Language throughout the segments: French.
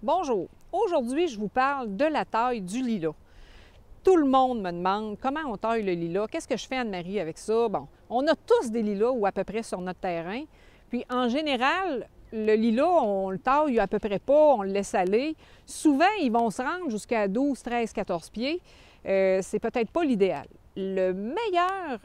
Bonjour, aujourd'hui je vous parle de la taille du lilas. Tout le monde me demande comment on taille le lilas, qu'est-ce que je fais Anne-Marie avec ça? Bon, on a tous des lilas ou à peu près sur notre terrain, puis en général, le lilas, on le taille à peu près pas, on le laisse aller. Souvent, ils vont se rendre jusqu'à 12, 13, 14 pieds. C'est peut-être pas l'idéal. Le meilleur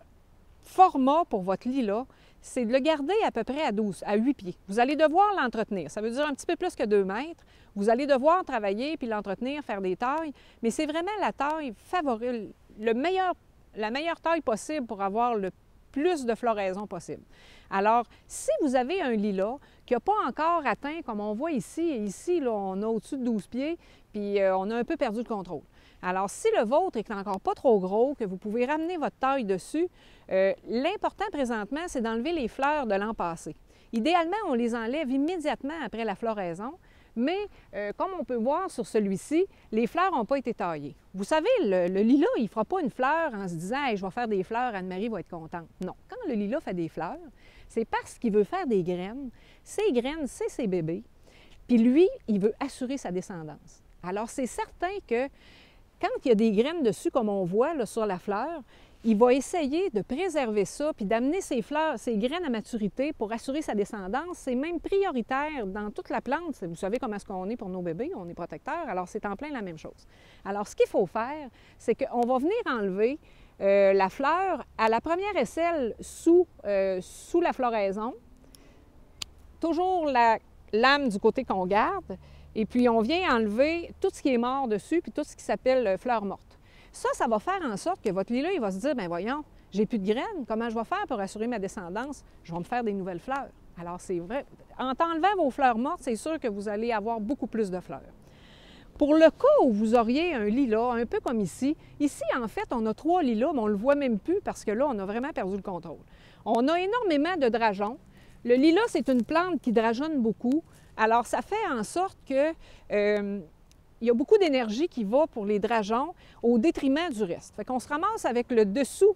format pour votre lilas, c'est de le garder à peu près à 8 pieds. Vous allez devoir l'entretenir. Ça veut dire un petit peu plus que 2 mètres. Vous allez devoir travailler puis l'entretenir, faire des tailles, mais c'est vraiment la taille favorable, la meilleure taille possible pour avoir le plus de floraison possible. Alors, si vous avez un lilas qui n'a pas encore atteint, comme on voit ici là, on a au-dessus de 12 pieds, puis on a un peu perdu le contrôle. Alors, si le vôtre est encore pas trop gros, que vous pouvez ramener votre taille dessus, l'important présentement, c'est d'enlever les fleurs de l'an passé. Idéalement, on les enlève immédiatement après la floraison, mais comme on peut voir sur celui-ci, les fleurs n'ont pas été taillées. Vous savez, le lilas, il ne fera pas une fleur en se disant hey, « je vais faire des fleurs, Anne-Marie va être contente ». Non, quand le lilas fait des fleurs, c'est parce qu'il veut faire des graines. Ces graines, c'est ses bébés. Puis lui, il veut assurer sa descendance. Alors, c'est certain que quand il y a des graines dessus, comme on voit là, sur la fleur, il va essayer de préserver ça puis d'amener ses fleurs, ses graines à maturité pour assurer sa descendance. C'est même prioritaire dans toute la plante. Vous savez comment est-ce qu'on est pour nos bébés, on est protecteurs, alors c'est en plein la même chose. Alors, ce qu'il faut faire, c'est qu'on va venir enlever la fleur à la première aisselle sous la floraison, toujours la lame du côté qu'on garde, et puis on vient enlever tout ce qui est mort dessus, puis tout ce qui s'appelle fleurs mortes. Ça va faire en sorte que votre lilas, il va se dire, bien voyons, j'ai plus de graines, comment je vais faire pour assurer ma descendance? Je vais me faire des nouvelles fleurs. Alors c'est vrai, en enlevant vos fleurs mortes, c'est sûr que vous allez avoir beaucoup plus de fleurs. Pour le cas où vous auriez un lilas, un peu comme ici, en fait, on a 3 lilas, mais on ne le voit même plus parce que là, on a vraiment perdu le contrôle. On a énormément de drageons. Le lilas, c'est une plante qui drageonne beaucoup. Alors, ça fait en sorte que il y a beaucoup d'énergie qui va pour les drageons au détriment du reste. Fait qu'on se ramasse avec le dessous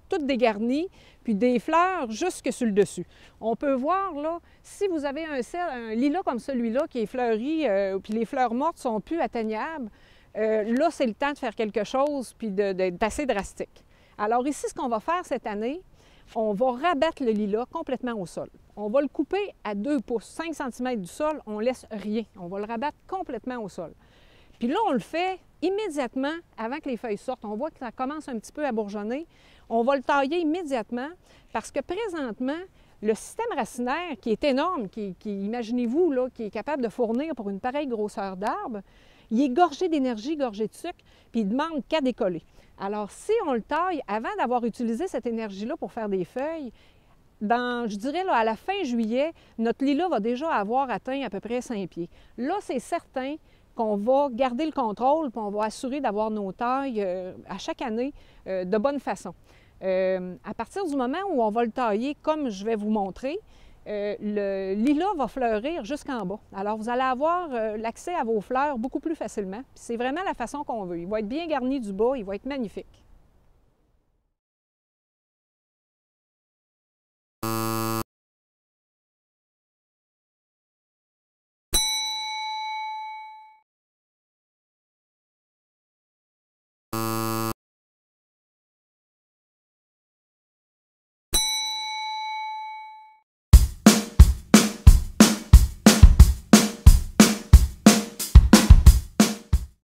tout dégarni, puis des fleurs jusque sur le dessus. On peut voir, là, si vous avez un lilas comme celui-là qui est fleuri, puis les fleurs mortes sont plus atteignables, là, c'est le temps de faire quelque chose, puis d'être assez drastique. Alors ici, ce qu'on va faire cette année, on va rabattre le lilas complètement au sol. On va le couper à 2 pouces, 5 cm du sol, on ne laisse rien. On va le rabattre complètement au sol. Puis là, on le fait immédiatement avant que les feuilles sortent. On voit que ça commence un petit peu à bourgeonner. On va le tailler immédiatement parce que présentement, le système racinaire, qui est énorme, imaginez-vous, là, qui est capable de fournir pour une pareille grosseur d'arbre, il est gorgé d'énergie, gorgé de sucre, puis il ne demande qu'à décoller. Alors, si on le taille avant d'avoir utilisé cette énergie-là pour faire des feuilles, je dirais là, à la fin juillet, notre lilas va déjà avoir atteint à peu près 5 pieds. Là, c'est certain qu'on va garder le contrôle, puis on va assurer d'avoir nos tailles à chaque année de bonne façon. À partir du moment où on va le tailler, comme je vais vous montrer, le lilas va fleurir jusqu'en bas. Alors, vous allez avoir l'accès à vos fleurs beaucoup plus facilement. C'est vraiment la façon qu'on veut. Il va être bien garni du bas, il va être magnifique.